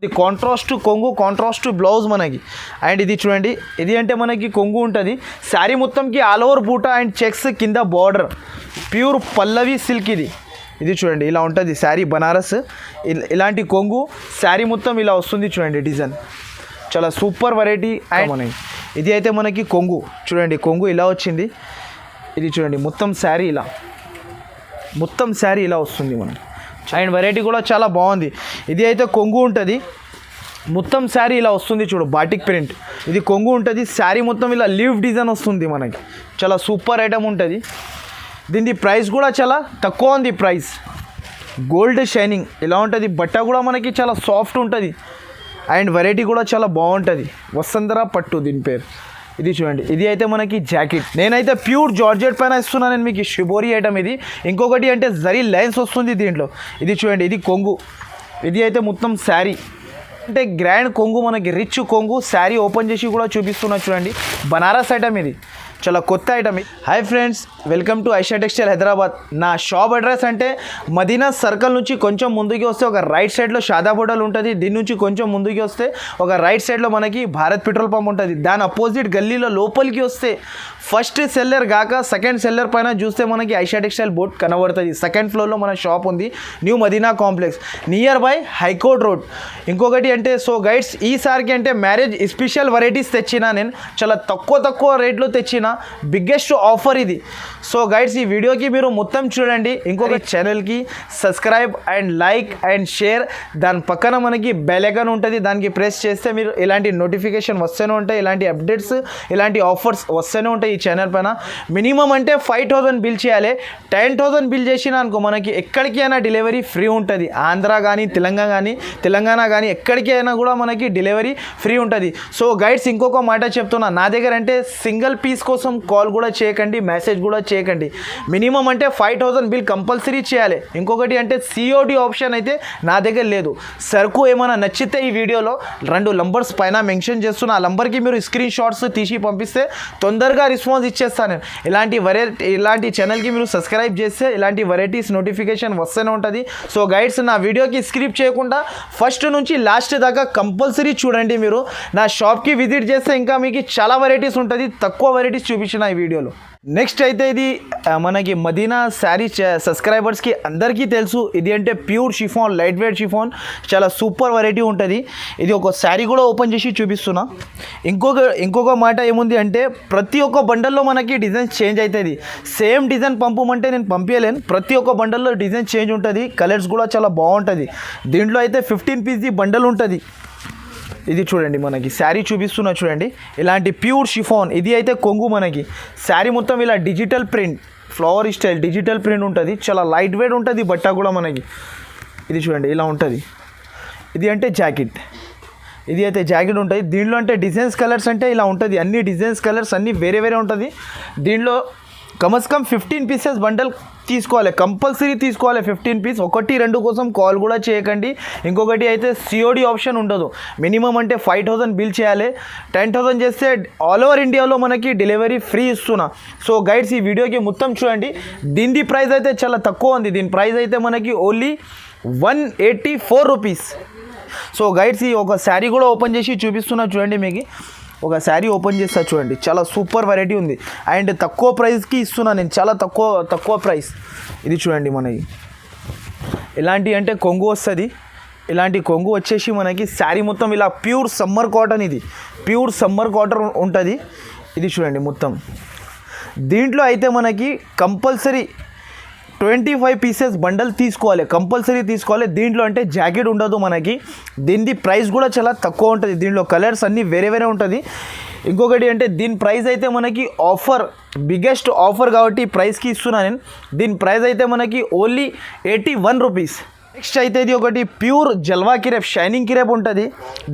ఇది కాంట్రాస్ట్ కొంగు, contrast blouse మనకి. అండ్ ఇది చూడండి, ఇది అంటే మనకి కొంగు ఉంటుంది. శారీ మొత్తంకి ఆల్ ఓవర్ బూటా అండ్ చెక్స్ కింద బార్డర్, ప్యూర్ పల్లవి సిల్క్. ఇది చూడండి ఇలా ఉంటుంది శారీ బనారస్. ఇలాంటి కొంగు శారీ మొత్తం ఇలా వస్తుంది చూడండి డిజైన్, చాలా సూపర్ వెరైటీ. అండ్ మనకి ఇది అయితే మనకి కొంగు చూడండి, కొంగు ఇలా వచ్చింది. ఇది చూడండి మొత్తం శారీ ఇలా వస్తుంది మనకి. అండ్ వెరైటీ కూడా చాలా బాగుంది. ఇది అయితే కొంగు ఉంటుంది, మొత్తం శారీ ఇలా వస్తుంది చూడు, బాటిక్ ప్రింట్. ఇది కొంగు ఉంటుంది, శారీ మొత్తం ఇలా లీవ్ డిజైన్ వస్తుంది మనకి. చాలా సూపర్ ఐటమ్ ఉంటుంది. దీని ప్రైస్ కూడా చాలా తక్కువ ఉంది ప్రైస్. గోల్డ్ షైనింగ్ ఇలా ఉంటుంది. బట్ట కూడా మనకి చాలా సాఫ్ట్ ఉంటుంది. అండ్ వెరైటీ కూడా చాలా బాగుంటుంది. వసంతరా పట్టు దీని పేరు. ఇది చూడండి, ఇది అయితే మనకి జాకెట్. నేనైతే ప్యూర్ జార్జెట్ పైన ఇస్తున్నాను నేను మీకు. షిబోరి ఐటమ్ ఇది. ఇంకొకటి అంటే జరీ లైన్స్ వస్తుంది దీంట్లో. ఇది చూడండి, ఇది కొంగు. ఇది అయితే మొత్తం శారీ అంటే గ్రాండ్ కొంగు మనకి, రిచ్ కొంగు. శారీ ఓపెన్ చేసి కూడా చూపిస్తున్నా చూడండి. బనారస్ ఐటమ్ ఇది, చాలా కొత్త item. Hi friends, welcome to Aisha textile Hyderabad. నా షాప్ అడ్రస్ అంటే మదీనా సర్కిల్ నుంచి కొంచెం ముందుకి వస్తే ఒక రైట్ సైడ్లో షాదాబ్ హోటల్ ఉంటుంది. దీని నుంచి కొంచెం ముందుకి వస్తే ఒక రైట్ సైడ్లో మనకి భారత్ పెట్రోల్ పంప్ ఉంటుంది. దాని అపోజిట్ గల్లీలో లోపలికి వస్తే ఫస్ట్ సెల్లర్ కాక సెకండ్ సెల్లర్ పైన చూస్తే మనకి ఐషా టెక్స్టైల్ బోర్డ్ కనబడుతుంది. సెకండ్ ఫ్లోర్లో మన షాప్ ఉంది, new Madina complex, near by high court road. ఇంకొకటి అంటే సో గైడ్స్, ఈసారికి అంటే మ్యారేజ్ స్పెషల్ వెరైటీస్ తెచ్చినా నేను, చాలా తక్కువ రేట్లో తెచ్చిన బిగ్గెస్ట్ ఆఫర్ ఇది. సో గైడ్స్, ఈ వీడియోకి మీరు మొత్తం చూడండి. ఇంకొక ఛానల్కి subscribe and like and share. దాని పక్కన మనకి బెల్ ఐకాన్ ఉంటుంది, దానికి ప్రెస్ చేస్తే మీరు ఇలాంటి నోటిఫికేషన్ వస్తూనే ఉంటాయి, ఇలాంటి అప్డేట్స్, ఇలాంటి ఆఫర్స్ వస్తూనే ఉంటాయి ఈ ఛానల్ పైన. మినిమం అంటే 5,000 బిల్ చేయాలి. 10,000 బిల్ చేసినా అనుకో మనకి ఎక్కడికి అయినా డెలివరీ ఫ్రీ ఉంటుంది. ఆంధ్ర కానీ తెలంగాణ కానీ ఎక్కడికి అయినా కూడా మనకి డెలివరీ ఫ్రీ ఉంటుంది. సో గైడ్స్, ఇంకొక మాట చెప్తున్నా, నా దగ్గర అంటే సింగిల్ పీస్ కోసం కాల్ కూడా చేయకండి, మెసేజ్ కూడా చేయకండి. మినిమం అంటే 5,000 బిల్ కంపల్సరీ చేయాలి. ఇంకొకటి అంటే సిఓడి ఆప్షన్ అయితే నా దగ్గర లేదు. సరుకు ఏమైనా నచ్చితే ఈ వీడియోలో 2 నంబర్స్ పైన మెన్షన్ చేస్తున్నా. ఆ నంబర్కి మీరు స్క్రీన్ షాట్స్ తీసి పంపిస్తే తొందరగా రెస్పాన్స్ ఇచ్చేస్తాను. ఇలాంటి ఛానల్కి మీరు సబ్స్క్రైబ్ చేస్తే ఇలాంటి వెరైటీస్ నోటిఫికేషన్ వస్తూనే ఉంటుంది. సో గైడ్స్, నా వీడియోకి స్కిప్ చేయకుండా ఫస్ట్ నుంచి లాస్ట్ దాకా కంపల్సరీ చూడండి. మీరు నా షాప్కి విజిట్ చేస్తే ఇంకా మీకు చాలా వెరైటీస్ ఉంటుంది. తక్కువ వెరైటీస్ చూపించిన ఈ వీడియోలో. నెక్స్ట్ అయితే ఇది మనకి మదీనా శారీ సబ్స్క్రైబర్స్కి అందరికీ తెలుసు. ఇది అంటే pure chiffon, light weight chiffon, చాలా సూపర్ వెరైటీ ఉంటుంది. ఇది ఒక శారీ కూడా ఓపెన్ చేసి చూపిస్తున్నా. ఇంకొక మాట ఏముంది అంటే ప్రతి ఒక్క బండల్లో మనకి డిజైన్ చేంజ్ అవుతుంది. సేమ్ డిజైన్ పంపమంటే నేను పంపించలేను. ప్రతి ఒక్క బండల్లో డిజైన్ చేంజ్ ఉంటుంది. కలర్స్ కూడా చాలా బాగుంటుంది. దీంట్లో అయితే 15 పీస్ది బండల్ ఉంటుంది. ఇది చూడండి, మనకి శారీ చూపిస్తున్నా చూడండి. ఇలాంటి ప్యూర్ షిఫాన్. ఇది అయితే కొంగు మనకి. శారీ మొత్తం ఇలా digital print, flower style digital print ఉంటుంది. చాలా లైట్ వెయిట్ ఉంటుంది బట్ట కూడా మనకి. ఇది చూడండి ఇలా ఉంటుంది. ఇది అంటే జాకెట్. ఇది అయితే జాకెట్ ఉంటుంది. దీంట్లో అంటే డిజైన్స్ కలర్స్ అంటే ఇలా ఉంటుంది. అన్ని డిజైన్స్ కలర్స్ అన్నీ వేరే ఉంటుంది. దీంట్లో కమ్ 15 పీసెస్ బండల్ తీసుకోవాలి, కంపల్సరీ తీసుకోవాలి. 15 పీస్. 1-2 కోసం కాల్ కూడా చేయకండి. ఇంకొకటి అయితే సిఓడి ఆప్షన్ ఉండదు. మినిమం అంటే 5,000 బిల్ చేయాలి. 10,000 చేస్తే ఆల్ ఓవర్ ఇండియాలో మనకి డెలివరీ ఫ్రీ ఇస్తున్నా. సో గైడ్స్, ఈ వీడియోకి మొత్తం చూడండి. దీని ప్రైస్ అయితే చాలా తక్కువ ఉంది. దీని ప్రైస్ అయితే మనకి ఓన్లీ 184 రూపీస్. సో గైడ్స్, ఈ ఒక శారీ కూడా ఓపెన్ చేసి చూపిస్తున్నా చూడండి. మీకు ఒక శారీ ఓపెన్ చేస్తా చూడండి. చాలా సూపర్ వెరైటీ ఉంది. అండ్ తక్కువ ప్రైస్కి ఇస్తున్నా నేను, చాలా తక్కువ ప్రైస్. ఇది చూడండి, మనకి ఇలాంటి అంటే కొంగు వస్తుంది. ఇలాంటి కొంగు వచ్చేసి మనకి శారీ మొత్తం ఇలా ప్యూర్ సమ్మర్ కాటన్. ఇది ప్యూర్ సమ్మర్ కాటన్ ఉంటుంది. ఇది చూడండి మొత్తం. దీంట్లో అయితే మనకి కంపల్సరీ 25 పీసెస్ బండల్ తీసుకోవాలి, కంపల్సరీ తీసుకోవాలి. దీంట్లో అంటే జాకెట్ ఉండదు మనకి. దీని ప్రైస్ కూడా చాలా తక్కువ ఉంటుంది. దీంట్లో కలర్స్ అన్నీ వేరే ఉంటుంది. ఇంకొకటి అంటే దీని ప్రైస్ అయితే మనకి ఆఫర్, బిగ్గెస్ట్ ఆఫర్ కాబట్టి ప్రైస్కి ఇస్తున్నా నేను. దీని ప్రైస్ అయితే మనకి ఓన్లీ 81 రూపీస్. నెక్స్ట్ అయితే ఇది ఒకటి ప్యూర్ జల్వా కిరేప్, షైనింగ్ కిరేప్ ఉంటుంది.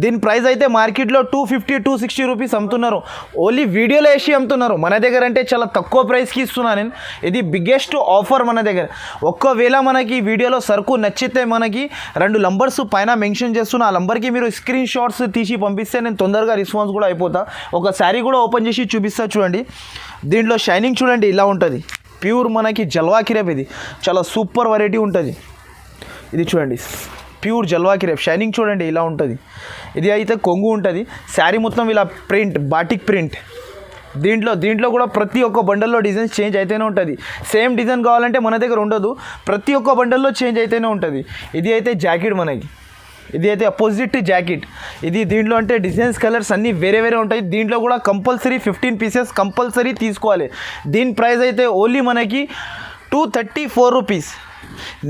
దీని ప్రైస్ అయితే మార్కెట్లో 250-260 రూపీస్ అమ్ముతున్నారు. ఓన్లీ వీడియోలో వేసి అమ్ముతున్నారు. మన దగ్గర అంటే చాలా తక్కువ ప్రైస్కి ఇస్తున్నాను నేను. ఇది బిగ్గెస్ట్ ఆఫర్ మన దగ్గర. ఒక్కవేళ మనకి వీడియోలో సరుకు నచ్చితే మనకి 2 నంబర్స్ పైన మెన్షన్ చేస్తున్నా. ఆ నంబర్కి మీరు స్క్రీన్ షాట్స్ తీసి పంపిస్తే నేను తొందరగా రెస్పాన్స్ కూడా అయిపోతా. ఒక శారీ కూడా ఓపెన్ చేసి చూపిస్తా చూడండి. దీంట్లో షైనింగ్ చూడండి ఇలా ఉంటుంది. ప్యూర్ మనకి జల్వా కిరేప్. ఇది చాలా సూపర్ వెరైటీ ఉంటుంది. ఇది చూడండి, ప్యూర్ జల్వాకి రేపు షైనింగ్ చూడండి ఇలా ఉంటుంది. ఇది అయితే కొంగు ఉంటుంది. శారీ మొత్తం ఇలా ప్రింట్ బాటిక్ ప్రింట్. దీంట్లో కూడా ప్రతి ఒక్క బండల్లో డిజైన్స్ చేంజ్ అయితేనే ఉంటుంది. సేమ్ డిజైన్ కావాలంటే మన దగ్గర ఉండదు, ప్రతి ఒక్క బండల్లో చేంజ్ అయితేనే ఉంటుంది. ఇది అయితే జాకెట్ మనకి, ఇది అయితే అపోజిట్ జాకెట్. ఇది దీంట్లో అంటే డిజైన్స్ కలర్స్ అన్నీ వేరే వేరే ఉంటాయి. దీంట్లో కూడా కంపల్సరీ 15 పీసెస్ కంపల్సరీ తీసుకోవాలి. దీని ప్రైస్ అయితే ఓన్లీ మనకి 234 రూపీస్.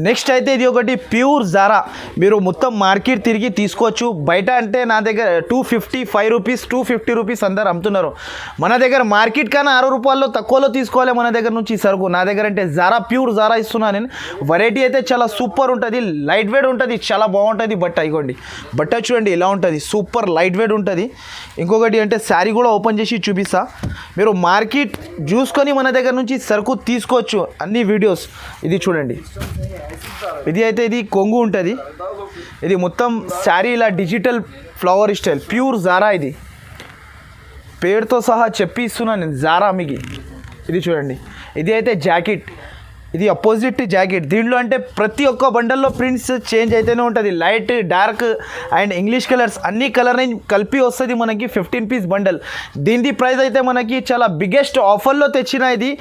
నెక్స్ట్ అయితే ఇది ఒకటి ప్యూర్ జారా. మీరు మొత్తం మార్కెట్ తిరిగి తీసుకోవచ్చు. బయట అంటే నా దగ్గర 255 రూపీస్ 250 రూపీస్ అందరు అమ్ముతున్నారు. మన దగ్గర మార్కెట్ కన్నా 6 రూపాయల్లో తక్కువలో తీసుకోవాలి మన దగ్గర నుంచి సరుకు. నా దగ్గర అంటే జారా ప్యూర్ జారా ఇస్తున్నాను నేను. వెరైటీ అయితే చాలా సూపర్ ఉంటుంది, లైట్ వెయిట్ ఉంటుంది, చాలా బాగుంటుంది. బట్ట ఇగోండి, బట్ట చూడండి ఇలా ఉంటుంది, సూపర్ లైట్ వెయిట్ ఉంటుంది. ఇంకొకటి అంటే శారీ కూడా ఓపెన్ చేసి చూపిస్తా. మీరు మార్కెట్ చూసుకొని మన దగ్గర నుంచి సరుకు తీసుకోవచ్చు అన్ని వీడియోస్. ఇది చూడండి, ఇది అయితే ఇది కొంగు ఉంటుంది. ఇది మొత్తం శారీ ఇలా digital flower style pure Zara. ఇది పేరుతో సహా చెప్పి ఇస్తున్నాను నేను, జారా మీకు. ఇది చూడండి, ఇది అయితే జాకెట్, ఇది అపోజిట్ జాకెట్. దీంట్లో అంటే ప్రతి ఒక్క బండల్లో ప్రింట్స్ చేంజ్ అయితేనే ఉంటుంది. Light, dark and English colours అన్ని కలర్ రేంజ్ కలిపి వస్తుంది మనకి 15 పీస్ బండల్. దీని ప్రైస్ అయితే మనకి చాలా బిగ్గెస్ట్ ఆఫర్లో తెచ్చిన ఇది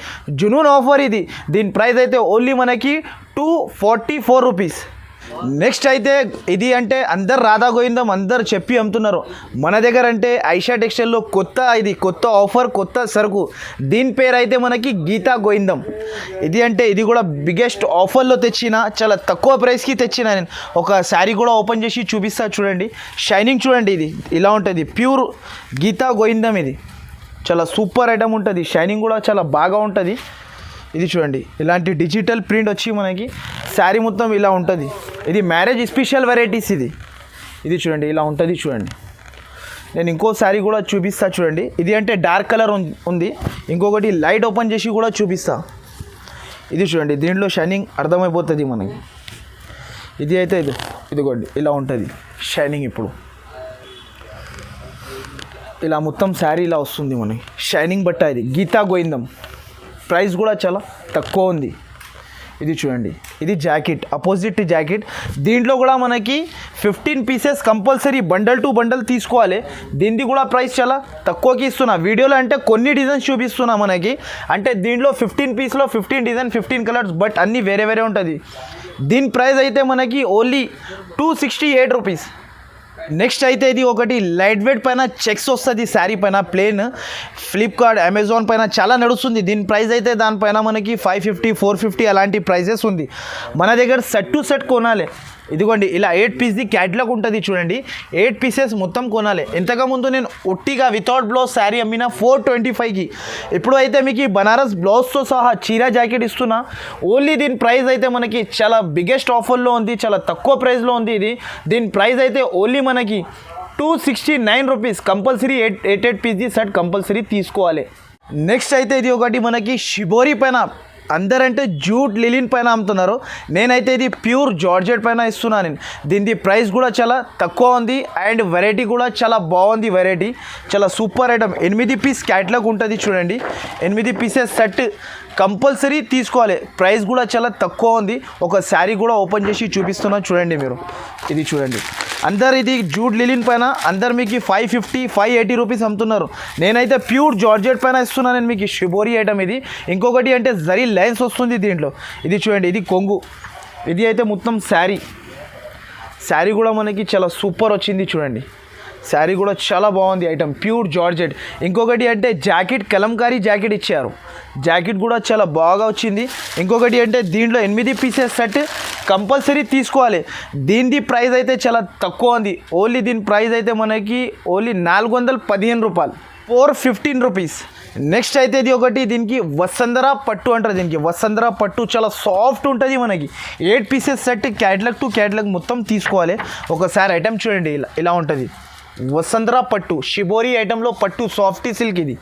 జునూన్ ఆఫర్ ఇది. దీని ప్రైస్ అయితే ఓన్లీ మనకి 244 రూపీస్. నెక్స్ట్ అయితే ఇది అంటే అందరు రాధా గోవిందం అందరు చెప్పి అమ్ముతున్నారు. మన దగ్గర అంటే ఐషా టెక్స్టైల్లో కొత్త ఆఫర్, కొత్త సరుకు. దీని పేరు అయితే మనకి గీతా గోవిందం. ఇది అంటే ఇది కూడా బిగ్గెస్ట్ ఆఫర్లో తెచ్చిన, చాలా తక్కువ ప్రైస్కి తెచ్చిన నేను. ఒక శారీ కూడా ఓపెన్ చేసి చూపిస్తా చూడండి. షైనింగ్ చూడండి, ఇది ఇలా ఉంటుంది ప్యూర్ గీతా గోవిందం. ఇది చాలా సూపర్ ఐటమ్ ఉంటుంది, షైనింగ్ కూడా చాలా బాగా ఉంటుంది. ఇది చూడండి, ఇలాంటి డిజిటల్ ప్రింట్ వచ్చి మనకి శారీ మొత్తం ఇలా ఉంటుంది. ఇది మ్యారేజ్ స్పెషల్ వెరైటీస్. ఇది చూడండి ఇలా ఉంటుంది. చూడండి, నేను ఇంకో శారీ కూడా చూపిస్తా చూడండి. ఇది అంటే డార్క్ కలర్ ఉంది. ఇంకొకటి లైట్ ఓపెన్ చేసి కూడా చూపిస్తా. ఇది చూడండి, దీంట్లో షైనింగ్ అర్థమైపోతుంది మనకి. ఇది అయితే ఇదిగోండి ఇలా ఉంటుంది షైనింగ్. ఇప్పుడు ఇలా మొత్తం శారీ ఇలా వస్తుంది మనకి షైనింగ్ బట్ట. ఇది గీతా గోవిందం. ప్రైస్ కూడా చాలా తక్కువ ఉంది. ఇది చూడండి, ఇది జాకెట్, అపోజిట్ జాకెట్. దీంట్లో కూడా మనకి 15 pieces compulsory bundle to bundle తీసుకోవాలి. దీనిది కూడా ప్రైస్ చాలా తక్కువకి ఇస్తున్నా వీడియోలో. అంటే కొన్ని డిజైన్స్ చూపిస్తున్నా మనకి. అంటే దీంట్లో 15 పీస్లో 15 డిజైన్ 15 కలర్స్, బట్ అన్నీ వేరే వేరే ఉంటుంది. దీని ప్రైస్ అయితే మనకి ఓన్లీ 268 రూపీస్. నెక్స్ట్ అయితే ఇది ఒకటి లైట్ వెయిట్ పైన చెక్స్ వస్తుంది శారీ పైన, ప్లేన్. ఫ్లిప్కార్ట్, అమెజాన్ పైన చాలా నడుస్తుంది. దీని ప్రైస్ అయితే దానిపైన మనకి 550 450 అలాంటి ప్రైజెస్ ఉంది. మన దగ్గర సెట్ టు సెట్ కొనాలి. ఇదిగోండి ఇలా 8 పీస్ది క్యాట్లాగ్ ఉంటుంది చూడండి. 8 పీసెస్ మొత్తం కొనాలి. ఇంతకుముందు నేను ఒట్టిగా వితౌట్ బ్లౌజ్ శారీ అమ్మిన 425కి. ఇప్పుడు అయితే మీకు ఈ బనారస్ బ్లౌజ్తో సహా చీరా జాకెట్ ఇస్తున్నా. ఓన్లీ దీని ప్రైస్ అయితే మనకి చాలా బిగ్గెస్ట్ ఆఫర్లో ఉంది, చాలా తక్కువ ప్రైస్లో ఉంది. దీని ప్రైస్ అయితే ఓన్లీ మనకి 269 రూపీస్. కంపల్సరీ 8 పీస్ది సెట్ కంపల్సరీ తీసుకోవాలి. నెక్స్ట్ అయితే ఇది ఒకటి మనకి షిబోరి పైన, అందరంటే జూట్ లిలిన్ పైన అమ్ముతున్నారు. నేనైతే ఇది ప్యూర్ జార్జెట్ పైన ఇస్తున్నాను నేను. దీని ప్రైస్ కూడా చాలా తక్కువ ఉంది అండ్ వెరైటీ కూడా చాలా బాగుంది. వెరైటీ చాలా సూపర్ ఐటమ్. 8 పీస్ క్యాట్లాగ్ ఉంటుంది చూడండి. 8 పీసెస్ సెట్ కంపల్సరీ తీసుకోవాలి. ప్రైస్ కూడా చాలా తక్కువ ఉంది. ఒక శారీ కూడా ఓపెన్ చేసి చూపిస్తున్నా చూడండి మీరు. ఇది చూడండి, అందరు ఇది జూట్ లిలిన్ పైన అందరు మీకు 550 580 రూపీస్ అమ్ముతున్నారు. నేనైతే ప్యూర్ జార్జెట్ పైన ఇస్తున్నాను నేను మీకు షిబోరి ఐటమ్. ఇది ఇంకొకటి అంటే జరీ లైన్స్ వస్తుంది దీంట్లో. ఇది చూడండి, ఇది కొంగు. ఇది అయితే మొత్తం శారీ కూడా మనకి చాలా సూపర్ వచ్చింది చూడండి. శారీ కూడా చాలా బాగుంది ఐటమ్, ప్యూర్ జార్జెట్. ఇంకొకటి అంటే జాకెట్, కలంకారీ జాకెట్ ఇచ్చారు. జాకెట్ కూడా చాలా బాగా వచ్చింది. ఇంకొకటి అంటే దీంట్లో 8 పీసెస్ సెట్ కంపల్సరీ తీసుకోవాలి. దీని ప్రైస్ అయితే చాలా తక్కువ ఉంది. ఓన్లీ దీని ప్రైస్ అయితే మనకి ఓన్లీ 415 రూపాయలు, 415 రూపీస్. నెక్స్ట్ అయితే ఇది ఒకటి, దీనికి వసంధర పట్టు అంటారు. దీనికి వసంధర పట్టు చాలా సాఫ్ట్ ఉంటుంది మనకి. 8 pieces set catalogue to catalogue మొత్తం తీసుకోవాలి. ఒకసారి ఐటమ్ చూడండి, ఇలా ఉంటుంది వసంధర పట్టు, షిబోరి ఐటెంలో పట్టు, సాఫ్టీ సిల్క్. ఇది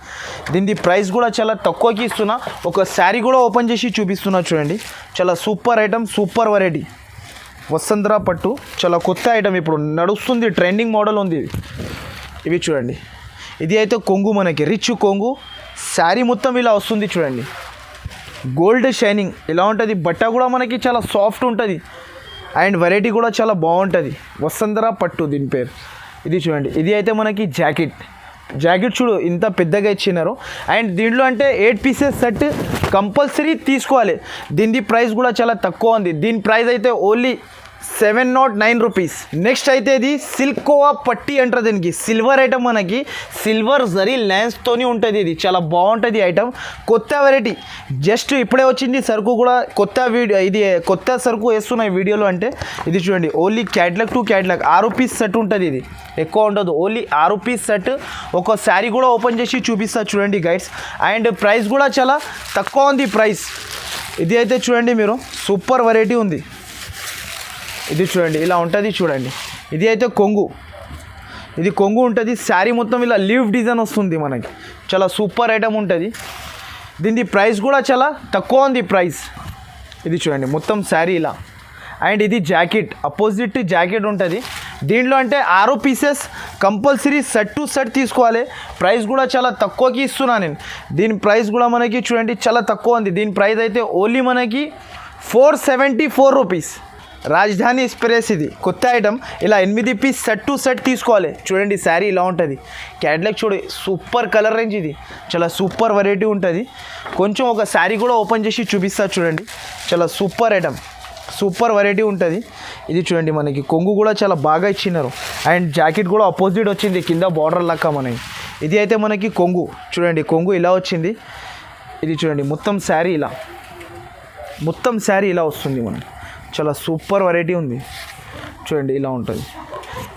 దీని ప్రైస్ కూడా చాలా తక్కువకి ఇస్తున్నా. ఒక శారీ కూడా ఓపెన్ చేసి చూపిస్తున్నా చూడండి. చాలా సూపర్ ఐటమ్, సూపర్ వెరైటీ. వసంధర పట్టు చాలా కొత్త ఐటమ్, ఇప్పుడు నడుస్తుంది, ట్రెండింగ్ మోడల్ ఉంది. ఇవి చూడండి, ఇది అయితే కొంగు మనకి రిచ్ కొంగు. శారీ మొత్తం ఇలా వస్తుంది చూడండి, గోల్డ్ షైనింగ్ ఇలా ఉంటుంది. బట్ట కూడా మనకి చాలా సాఫ్ట్ ఉంటుంది. అండ్ వెరైటీ కూడా చాలా బాగుంటుంది. వసుంధర పట్టు దీని పేరు. ఇది చూడండి, ఇది అయితే మనకి జాకెట్ చూడు ఇంత పెద్దగా ఇచ్చినారు. అండ్ దీంట్లో అంటే 8 పీసెస్ సెట్ కంపల్సరీ తీసుకోవాలి. దీని ప్రైస్ కూడా చాలా తక్కువ ఉంది. దీని ప్రైస్ అయితే ఓన్లీ 709 రూపీస్. నెక్స్ట్ అయితే ఇది సిల్కోవా పట్టి అంటారు. దీనికి సిల్వర్ ఐటమ్, మనకి సిల్వర్ జరీ లెన్స్తోని ఉంటుంది. ఇది చాలా బాగుంటుంది ఐటమ్. కొత్త వెరైటీ, జస్ట్ ఇప్పుడే వచ్చింది సరుకు కూడా. ఇది కొత్త సరుకు వేస్తున్నాయి వీడియోలో. అంటే ఇది చూడండి, only catalogue to catalogue 6 piece set ఉంటుంది. ఇది ఎక్కువ ఉండదు, ఓన్లీ 6 పీస్ సెట్. ఒక శారీ కూడా ఓపెన్ చేసి చూపిస్తా చూడండి గైడ్స్. అండ్ ప్రైస్ కూడా చాలా తక్కువ ఉంది ప్రైస్. ఇది అయితే చూడండి మీరు, సూపర్ వెరైటీ ఉంది. ఇది చూడండి ఇలా ఉంటుంది చూడండి. ఇది అయితే కొంగు ఉంటుంది. శారీ మొత్తం ఇలా లీవ్ డిజైన్ వస్తుంది మనకి. చాలా సూపర్ ఐటమ్ ఉంటుంది. దీని ప్రైస్ కూడా చాలా తక్కువ ఉంది ప్రైస్. ఇది చూడండి మొత్తం శారీ ఇలా. అండ్ ఇది జాకెట్, అపోజిట్ జాకెట్ ఉంటుంది. దీంట్లో అంటే 6 pieces compulsory set to set తీసుకోవాలి. ప్రైస్ కూడా చాలా తక్కువకి ఇస్తున్నాను నేను. దీని ప్రైస్ కూడా మనకి చూడండి చాలా తక్కువ ఉంది. దీని ప్రైస్ అయితే ఓన్లీ మనకి 474 రూపీస్. రాజధాని ఎక్స్ప్రెస్ ఇది కొత్త ఐటమ్. ఇలా 8 పీస్ సెట్ టు సెట్ తీసుకోవాలి. చూడండి శారీ ఇలా ఉంటుంది. క్యాట్లాగ్ చూడు, సూపర్ కలర్ రేంజ్. ఇది చాలా సూపర్ వెరైటీ ఉంటుంది. కొంచెం ఒక శారీ కూడా ఓపెన్ చేసి చూపిస్తా చూడండి. చాలా సూపర్ ఐటమ్, సూపర్ వెరైటీ ఉంటుంది. ఇది చూడండి, మనకి కొంగు కూడా చాలా బాగా ఇచ్చినారు. అండ్ జాకెట్ కూడా అపోజిట్ వచ్చింది, కింద బార్డర్ లెక్క మనకి. ఇది అయితే మనకి కొంగు చూడండి, కొంగు ఇలా వచ్చింది. ఇది చూడండి మొత్తం శారీ ఇలా వస్తుంది మనకి. చాలా సూపర్ వెరైటీ ఉంది చూడండి, ఇలా ఉంటుంది.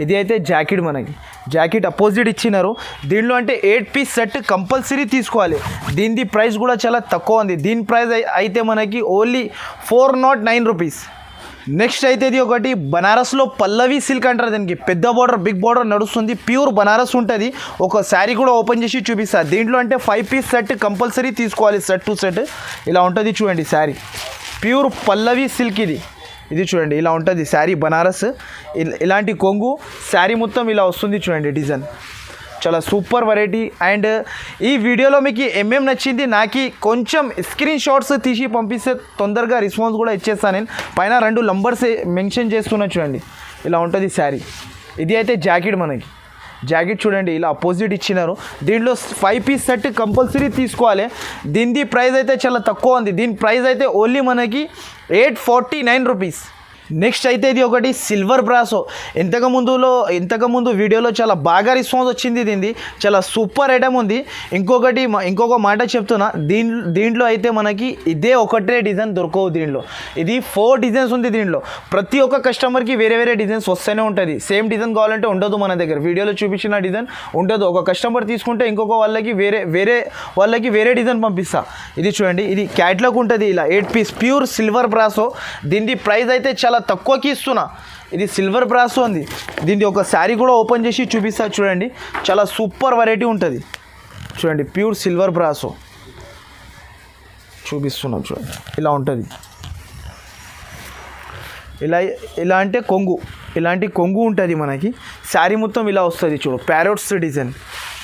ఇది అయితే జాకెట్, మనకి జాకెట్ అపోజిట్ ఇచ్చినారు. దీనిలో అంటే 8 పీస్ సెట్ కంపల్సరీ తీసుకోవాలి. దీని ప్రైస్ కూడా చాలా తక్కువ ఉంది. దీని ప్రైస్ అయితే మనకి ఓన్లీ 409 రూపీస్. నెక్స్ట్ అయితే ఇది ఒకటి బనారస్లో పల్లవి సిల్క్ అంటారు. దీనికి పెద్ద బార్డర్, బిగ్ బార్డర్ నడుస్తుంది. ప్యూర్ బనారస్ ఉంటుంది. ఒక శారీ కూడా ఓపెన్ చేసి చూపిస్తారు. దీంట్లో అంటే 5 పీస్ సెట్ కంపల్సరీ తీసుకోవాలి, సెట్ టు సెట్. ఇలా ఉంటుంది చూడండి శారీ. ప్యూర్ పల్లవి సిల్క్ ఇది చూడండి ఇలా ఉంటుంది శారీ. బనారస్ ఇలాంటి కొంగు శారీ మొత్తం ఇలా వస్తుంది చూడండి డిజైన్. చాలా సూపర్ వెరైటీ. అండ్ ఈ వీడియోలో మీకు ఏమేమి నచ్చింది నాకు కొంచెం స్క్రీన్ షాట్స్ తీసి పంపిస్తే తొందరగా రెస్పాన్స్ కూడా ఇచ్చేస్తాను నేను. పైన 2 నంబర్స్ మెన్షన్ చేస్తున్నా చూడండి. ఇలా ఉంటుంది శారీ. ఇది అయితే జాకెట్, మనకి జాకెట్ చూడండి ఇలా అపోజిట్ ఇచ్చినారు. దీంట్లో 5 పీస్ సెట్ కంపల్సరీ తీసుకోవాలి. దీని ప్రైస్ అయితే చాలా తక్కువ ఉంది. దీని ప్రైస్ అయితే ఓన్లీ మనకి 849 రూపీస్. నెక్స్ట్ అయితే ఇది ఒకటి సిల్వర్ బ్రాసో. ఇంతకుముందు వీడియోలో చాలా బాగా రెస్పాన్స్ వచ్చింది. దీనిది చాలా సూపర్ ఐటమ్ ఉంది. ఇంకొక మాట చెప్తున్నా, దీంట్లో అయితే మనకి ఇదే ఒకటే డిజైన్ దొరకవు. దీంట్లో ఇది 4 డిజైన్స్ ఉంది. దీంట్లో ప్రతి ఒక్క కస్టమర్కి వేరే డిజైన్స్ వస్తూనే ఉంటుంది. సేమ్ డిజైన్ కావాలంటే ఉండదు మన దగ్గర. వీడియోలో చూపించిన డిజైన్ ఉండదు. ఒక కస్టమర్ తీసుకుంటే ఇంకొక వాళ్ళకి వేరే డిజైన్ పంపిస్తా. ఇది చూడండి, ఇది క్యాట్లాగ్ ఉంటుంది ఇలా 8 పీస్ ప్యూర్ సిల్వర్ బ్రాసో. దీని ప్రైస్ అయితే చాలా తక్కువకి ఇస్తున్నా. ఇది సిల్వర్ బ్రాసో ఉంది. దీన్ని ఒక శారీ కూడా ఓపెన్ చేసి చూపిస్తా చూడండి. చాలా సూపర్ వెరైటీ ఉంటుంది చూడండి. ప్యూర్ సిల్వర్ బ్రాసో చూపిస్తున్నాం చూడండి. ఇలా ఉంటుంది. ఇలా అంటే ఇలాంటి కొంగు ఉంటుంది మనకి. శారీ మొత్తం ఇలా వస్తుంది చూడు, ప్యారోట్స్ డిజైన్.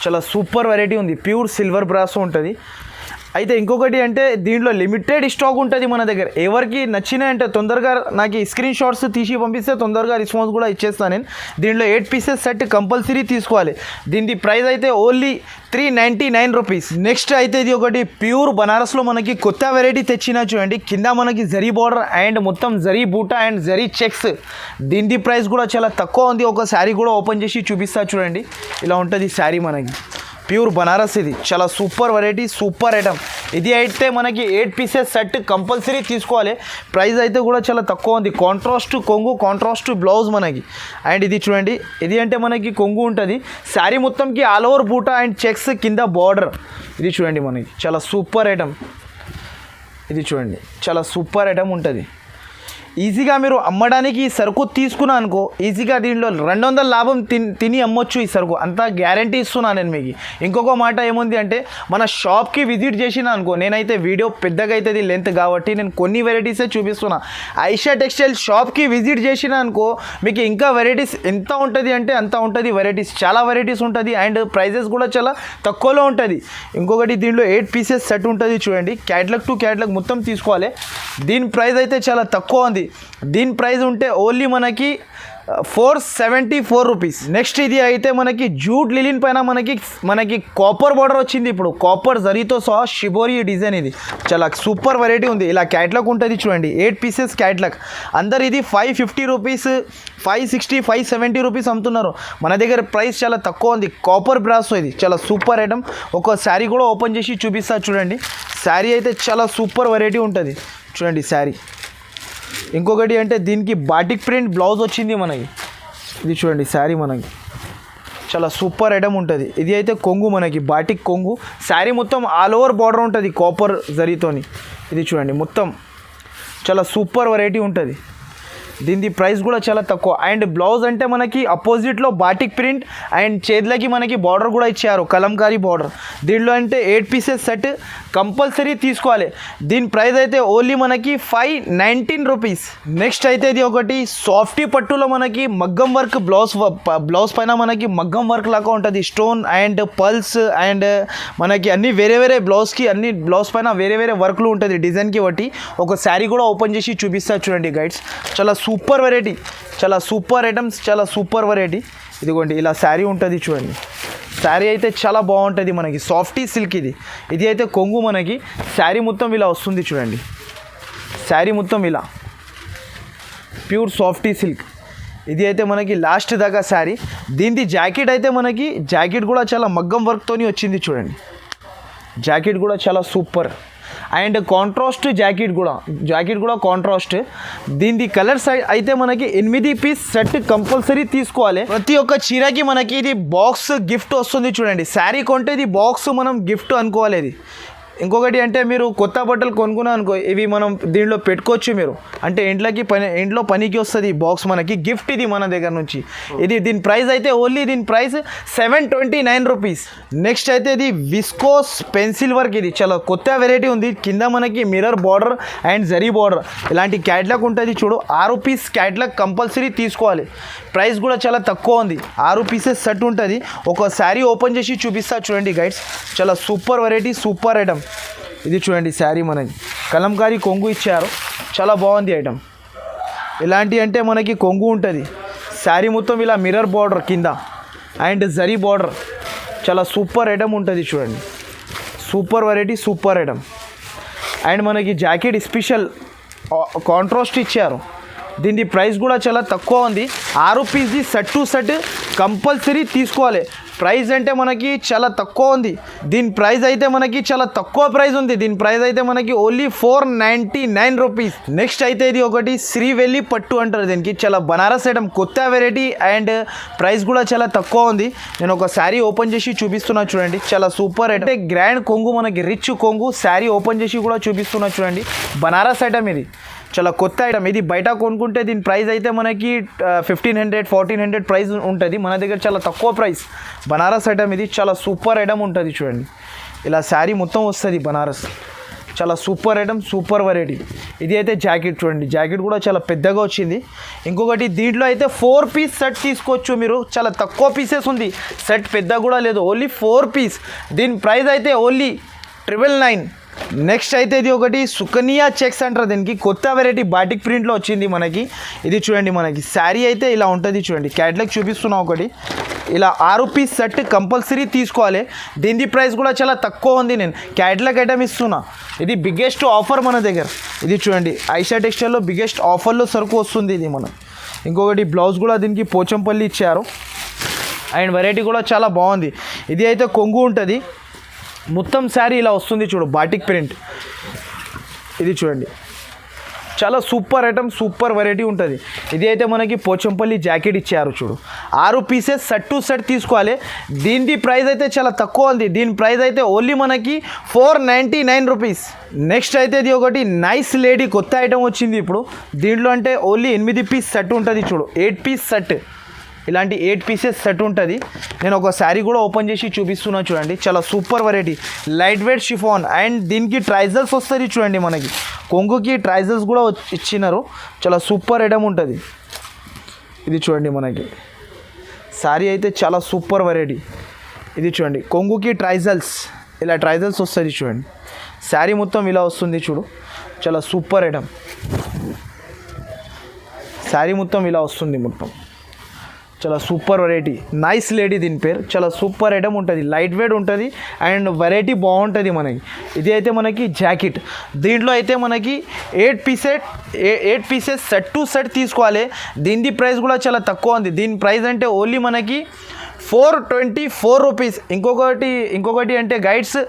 చాలా సూపర్ వెరైటీ ఉంది. ప్యూర్ సిల్వర్ బ్రాసో ఉంటుంది. అయితే ఇంకొకటి అంటే దీంట్లో లిమిటెడ్ స్టాక్ ఉంటుంది మన దగ్గర. ఎవరికి నచ్చినాయంటే తొందరగా నాకు స్క్రీన్ షాట్స్ తీసి పంపిస్తే తొందరగా రెస్పాన్స్ కూడా ఇచ్చేస్తాను నేను. దీంట్లో 8 పీసెస్ సెట్ కంపల్సరీ తీసుకోవాలి. దీని ప్రైస్ అయితే ఓన్లీ 399 రూపీస్. నెక్స్ట్ అయితే ఇది ఒకటి ప్యూర్ బనారస్లో మనకి కొత్త వెరైటీ తెచ్చినా చూడండి. కింద మనకి జరీ బార్డర్ అండ్ మొత్తం జరీ బూటా అండ్ జరీ చెక్స్. దీని ప్రైస్ కూడా చాలా తక్కువ ఉంది. ఒక శారీ కూడా ఓపెన్ చేసి చూపిస్తా చూడండి. ఇలా ఉంటుంది శారీ మనకి. ప్యూర్ బనారస్ ఇది చాలా సూపర్ వెరైటీ, సూపర్ ఐటమ్. ఇది అయితే మనకి 8 పీసెస్ సెట్ కంపల్సరీ తీసుకోవాలి. ప్రైస్ అయితే కూడా చాలా తక్కువ ఉంది. కాంట్రాస్ట్ కొంగు, కాంట్రాస్ట్ బ్లౌజ్ మనకి. అండ్ ఇది చూడండి, ఇది అంటే మనకి కొంగు ఉంటుంది. శారీ మొత్తంకి ఆల్ ఓవర్ బూటా అండ్ చెక్స్, కింద బార్డర్. ఇది చూడండి మనకి చాలా సూపర్ ఐటమ్. ఇది చూడండి చాలా సూపర్ ఐటమ్ ఉంటుంది. ఈజీగా మీరు అమ్మడానికి ఈ సరుకు తీసుకున్నా అనుకో, ఈజీగా దీంట్లో 200 లాభం తిని అమ్మొచ్చు ఈ సరుకు. అంతా గ్యారంటీ ఇస్తున్నాను నేను మీకు. ఇంకొక మాట ఏముంది అంటే, మన షాప్కి విజిట్ చేసిన అనుకో, నేనైతే వీడియో పెద్దగా అవుతుంది లెంత్ కాబట్టి నేను కొన్ని వెరైటీసే చూపిస్తున్నా. ఐషా టెక్స్టైల్ షాప్కి విజిట్ చేసిన అనుకో, మీకు ఇంకా వెరైటీస్ ఎంత ఉంటుంది అంటే అంత ఉంటుంది. వెరైటీస్ చాలా వెరైటీస్ ఉంటుంది. అండ్ ప్రైజెస్ కూడా చాలా తక్కువలో ఉంటుంది. ఇంకొకటి దీంట్లో 8 పీసెస్ సెట్ ఉంటుంది చూడండి. క్యాట్లాగ్ టు క్యాట్లాగ్ మొత్తం తీసుకోవాలి. దీని ప్రైస్ అయితే చాలా తక్కువ ఉంది. ఉంది. దీని ప్రైస్ ఉంటే ఓన్లీ మనకి 474 రూపీస్. నెక్స్ట్ ఇది అయితే మనకి జూట్ లిలిన్ పైన మనకి కాపర్ బార్డర్ వచ్చింది. ఇప్పుడు కాపర్ జరీతో సహా షిబోరి డిజైన్. ఇది చాలా సూపర్ వెరైటీ ఉంది. ఇలా క్యాట్లాగ్ ఉంటుంది చూడండి, 8 పీసెస్ క్యాట్లాగ్. అందరు ఇది 550 రూపీస్, 560, 570 రూపీస్ అమ్ముతున్నారు. మన దగ్గర ప్రైస్ చాలా తక్కువ ఉంది. కాపర్ బ్రాస్ ఇది చాలా సూపర్ ఐటమ్. ఒక శారీ కూడా ఓపెన్ చేసి చూపిస్తా చూడండి. శారీ అయితే చాలా సూపర్ వెరైటీ ఉంటుంది చూడండి శారీ. ఇంకొకటి అంటే దీనికి బాటిక్ ప్రింట్ బ్లౌజ్ వచ్చింది మనకి. ఇది చూడండి శారీ మనకి చాలా సూపర్ ఐటమ్ ఉంటుంది. ఇది అయితే కొంగు మనకి బాటిక్ కొంగు. శారీ మొత్తం ఆల్ ఓవర్ బార్డర్ ఉంటుంది కాపర్ జరీతోని. ఇది చూడండి మొత్తం చాలా సూపర్ వెరైటీ ఉంటుంది. దీని ప్రైస్ కూడా చాలా తక్కువ. అండ్ బ్లౌజ్ అంటే మనకి అపోజిట్లో బాటిక్ ప్రింట్ అండ్ చేతులకి మనకి బార్డర్ కూడా ఇచ్చారు, కలంకారీ బార్డర్. దీంట్లో అంటే 8 పీసెస్ సెట్ కంపల్సరీ తీసుకోవాలి. దీని ప్రైస్ అయితే ఓన్లీ మనకి 519 రూపీస్. నెక్స్ట్ అయితే ఇది ఒకటి సాఫ్టీ పట్టులో మనకి మగ్గం వర్క్ బ్లౌజ్ పైన మనకి మగ్గం వర్క్ లాగా ఉంటుంది. స్టోన్ అండ్ పల్స్ అండ్ మనకి అన్ని వేరే బ్లౌజ్కి అన్ని బ్లౌజ్ పైన వేరే వర్క్లు ఉంటుంది డిజైన్కి బట్టి. ఒక శారీ కూడా ఓపెన్ చేసి చూపిస్తా చూడండి గైడ్స్. చాలా సూపర్ వెరైటీ, చాలా సూపర్ ఐటమ్స్, చాలా సూపర్ వెరైటీ. ఇదిగోండి ఇలా శారీ ఉంటుంది చూడండి. శారీ అయితే చాలా బాగుంటుంది మనకి, సాఫ్టీ సిల్క్ ఇది. ఇది అయితే కొంగు మనకి. శారీ మొత్తం ఇలా వస్తుంది చూడండి. శారీ మొత్తం ఇలా ప్యూర్ సాఫ్టీ సిల్క్. ఇది అయితే మనకి లాస్ట్ దాకా శారీ. దీని జాకెట్ అయితే మనకి జాకెట్ కూడా చాలా మగ్గం వర్క్తోని వచ్చింది చూడండి. జాకెట్ కూడా చాలా సూపర్ అండ్ కాంట్రాస్ట్ జాకెట్ కూడా కాంట్రాస్ట్. దీని కలర్స్ అయితే మనకి 8 పీస్ సెట్ కంపల్సరీ తీసుకోవాలి. ప్రతి ఒక్క చీరకి మనకి ఇది బాక్స్ గిఫ్ట్ వస్తుంది చూడండి. శారీ కొంటే ఇది బాక్స్ మనం గిఫ్ట్ అనుకోవాలి. ఇది ఇంకొకటి అంటే మీరు కొత్త బట్టలు కొనుక్కున్నా అనుకో, ఇవి మనం దీంట్లో పెట్టుకోవచ్చు. మీరు అంటే ఇంట్లో పనికి వస్తుంది ఈ బాక్స్ మనకి గిఫ్ట్. ఇది మన దగ్గర నుంచి. దీని ప్రైస్ అయితే ఓన్లీ దీని ప్రైస్ 729 రూపీస్. నెక్స్ట్ అయితే ఇది విస్కోస్ పెన్సిల్ వర్క్. ఇది చాలా కొత్త వెరైటీ ఉంది. కింద మనకి mirror border and zari border ఇలాంటి క్యాట్లాగ్ ఉంటుంది చూడు. 6 పీస్ క్యాట్లాగ్ కంపల్సరీ తీసుకోవాలి. ప్రైస్ కూడా చాలా తక్కువ ఉంది. 6 పీసెస్ సెట్ ఉంటుంది. ఒక శారీ ఓపెన్ చేసి చూపిస్తా చూడండి గైడ్స్. చాలా సూపర్ వెరైటీ, సూపర్ ఐటమ్. ఇది చూడండి శారీ మనకి కలంకారీ కొంగు ఇచ్చారు. చాలా బాగుంది ఐటమ్. ఇలాంటి అంటే మనకి కొంగు ఉంటుంది. శారీ మొత్తం ఇలా మిర్రర్ బార్డర్ కింద అండ్ జరీ బార్డర్. చాలా సూపర్ ఐటమ్ ఉంటుంది చూడండి. Super variety, super item. And మనకి జాకెట్ స్పెషల్ కాంట్రాస్ట్ ఇచ్చారు. దీని ప్రైస్ కూడా చాలా తక్కువ ఉంది. 6 పీస్ది సెట్ టు సెట్ కంపల్సరీ తీసుకోవాలి. ప్రైస్ అంటే మనకి చాలా తక్కువ ఉంది. దీని ప్రైస్ అయితే మనకి చాలా తక్కువ ప్రైస్ ఉంది. దీని ప్రైస్ అయితే మనకి ఓన్లీ 499 రూపీస్. నెక్స్ట్ అయితే ఇది ఒకటి శ్రీవెల్లి పట్టు అంటారు. దీనికి చాలా బనారస్ ఐటమ్, కొత్త వెరైటీ అండ్ ప్రైస్ కూడా చాలా తక్కువ ఉంది. నేను ఒక శారీ ఓపెన్ చేసి చూపిస్తున్నా చూడండి. చాలా సూపర్ అంటే గ్రాండ్ కొంగు మనకి రిచ్ కొంగు. శారీ ఓపెన్ చేసి కూడా చూపిస్తున్నా చూడండి. బనారస్ ఐటమ్ ఇది చాలా కొత్త ఐటమ్. ఇది బయట కొనుక్కుంటే దీని ప్రైస్ అయితే మనకి 1500, 1400 ప్రైస్ ఉంటుంది. మన దగ్గర చాలా తక్కువ ప్రైస్. బనారస్ ఐటమ్ ఇది చాలా సూపర్ ఐటమ్ ఉంటుంది చూడండి. ఇలా శారీ మొత్తం వస్తుంది బనారస్. చాలా సూపర్ ఐటమ్, సూపర్ వెరైటీ. ఇది అయితే జాకెట్ చూడండి. జాకెట్ కూడా చాలా పెద్దగా వచ్చింది. ఇంకొకటి దీంట్లో అయితే 4 పీస్ సెట్ తీసుకోవచ్చు మీరు. చాలా తక్కువ పీసెస్ ఉంది. సెట్ పెద్ద కూడా లేదు, ఓన్లీ 4 పీస్. దీని ప్రైస్ అయితే ఓన్లీ 999. నెక్స్ట్ అయితే ఇది ఒకటి సుకన్యా చెక్స్ అంటారు. దీనికి కొత్త వెరైటీ బాటిక్ ప్రింట్లో వచ్చింది మనకి. ఇది చూడండి మనకి శారీ అయితే ఇలా ఉంటుంది చూడండి. క్యాట్లాగ్ చూపిస్తున్నా ఒకటి. ఇలా 6 పీస్ సెట్ కంపల్సరీ తీసుకోవాలి. దీని ప్రైస్ కూడా చాలా తక్కువ ఉంది. నేను క్యాట్లాగ్ ఐటమ్ ఇస్తున్నా. ఇది బిగ్గెస్ట్ ఆఫర్ మన దగ్గర. ఇది చూడండి ఐషా టెక్స్టైల్లో బిగ్గెస్ట్ ఆఫర్లో సరుకు వస్తుంది ఇది మనం. ఇంకొకటి బ్లౌజ్ కూడా దీనికి పోచంపల్లి ఇచ్చారు అండ్ వెరైటీ కూడా చాలా బాగుంది. ఇది అయితే కొంగు ఉంటుంది. మొత్తం శారీ ఇలా వస్తుంది చూడు, బాటిక్ ప్రింట్. ఇది చూడండి చాలా సూపర్ ఐటమ్, సూపర్ వెరైటీ ఉంటుంది. ఇది అయితే మనకి పోచంపల్లి జాకెట్ ఇచ్చారు చూడు. 6 పీసెస్ సెట్ టు సెట్ తీసుకోవాలి. దీని ప్రైస్ అయితే చాలా తక్కువ ఉంది. దీని ప్రైస్ అయితే ఓన్లీ మనకి 499 రూపీస్. నెక్స్ట్ అయితే ఇది ఒకటి నైస్ లేడీ కొత్త ఐటమ్ వచ్చింది ఇప్పుడు. దీంట్లో అంటే ఓన్లీ 8 పీస్ సెట్ ఉంటుంది చూడు. 8 పీస్ సెట్, ఇలాంటి 8 పీసెస్ సెట్ ఉంటుంది. నేను ఒక శారీ కూడా ఓపెన్ చేసి చూపిస్తున్నా చూడండి. చాలా super variety, light weight chiffon and దీనికి ట్రైజల్స్ వస్తుంది చూడండి. మనకి కొంగుకి ట్రైజల్స్ కూడా ఇచ్చినారు. చాలా సూపర్ ఐటమ్ ఉంటుంది. ఇది చూడండి మనకి శారీ అయితే చాలా సూపర్ వెరైటీ. ఇది చూడండి కొంగుకి ట్రైజల్స్, ఇలా ట్రైజల్స్ వస్తుంది చూడండి. శారీ మొత్తం ఇలా వస్తుంది చూడు. చాలా సూపర్ ఐటమ్. శారీ మొత్తం ఇలా వస్తుంది మొత్తం. చాలా సూపర్ వెరైటీ, నైస్ లేడీ దీని పేరు. చాలా సూపర్ ఐటమ్ ఉంటుంది, లైట్ వెయిట్ ఉంటుంది అండ్ వెరైటీ బాగుంటుంది మనకి. ఇది అయితే మనకి జాకెట్. దీంట్లో అయితే మనకి 8 పీసెస్ సెట్ టు సెట్ తీసుకోవాలి. దీని ప్రైస్ కూడా చాలా తక్కువ ఉంది. దీని ప్రైస్ అంటే ఓన్లీ మనకి 424 రూపీస్. ఇంకొకటి అంటే గైడ్స్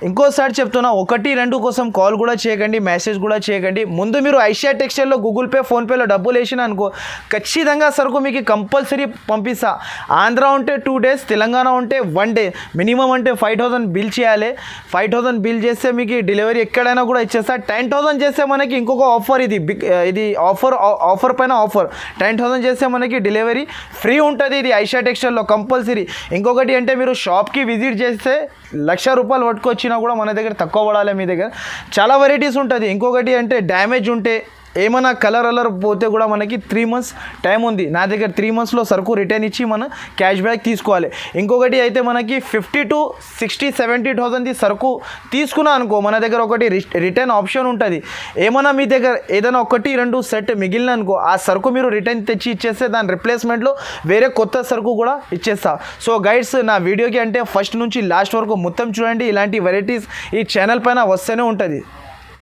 ఇంకోసారి చెప్తున్నా, 1-2 కోసం కాల్ కూడా చేయకండి, మెసేజ్ కూడా చేయకండి. ముందు మీరు ఐషియా టెక్స్టైల్లో గూగుల్ పే ఫోన్పేలో డబ్బులు వేసిన అనుకో, ఖచ్చితంగా సరుకు మీకు కంపల్సరీ పంపిస్తా. ఆంధ్ర ఉంటే 2 days, తెలంగాణ ఉంటే 1 day. మినిమం అంటే 5,000 బిల్ చేయాలి. 5,000 బిల్ చేస్తే మీకు డెలివరీ ఎక్కడైనా కూడా ఇచ్చేస్తా. 10,000 చేస్తే మనకి ఇంకొక ఆఫర్, ఇది ఆఫర్ పైన ఆఫర్. 10,000 చేస్తే మనకి డెలివరీ ఫ్రీ ఉంటుంది. ఇది ఐషియా టెక్స్టైల్లో కంపల్సరీ. ఇంకొకటి అంటే మీరు షాప్కి విజిట్ చేస్తే 1,00,000 రూపాయలు పట్టుకొచ్చినా కూడా మన దగ్గర తక్కువ పడాలి. మీ దగ్గర చాలా వెరైటీస్ ఉంటుంది. ఇంకొకటి అంటే డ్యామేజ్ ఉంటే, ఏమైనా కలర్ పోతే కూడా మనకి 3 months టైం ఉంది. నా దగ్గర 3 monthsలో సరుకు రిటర్న్ ఇచ్చి మనం క్యాష్ బ్యాక్ తీసుకోవాలి. ఇంకొకటి అయితే మనకి 50 to 60, 70,000 సరుకు తీసుకున్నా అనుకో, మన దగ్గర ఒకటి రిటర్న్ ఆప్షన్ ఉంటుంది. ఏమైనా మీ దగ్గర ఏదైనా 1-2 సెట్ మిగిలిన అనుకో, ఆ సరుకు మీరు రిటర్న్ తెచ్చి ఇచ్చేస్తే దాని రిప్లేస్మెంట్లో వేరే కొత్త సరుకు కూడా ఇచ్చేస్తా. సో గైడ్స్, నా వీడియోకి అంటే ఫస్ట్ నుంచి లాస్ట్ వరకు మొత్తం చూడండి. ఇలాంటి వెరైటీస్ ఈ ఛానల్ పైన వస్తూనే ఉంటుంది.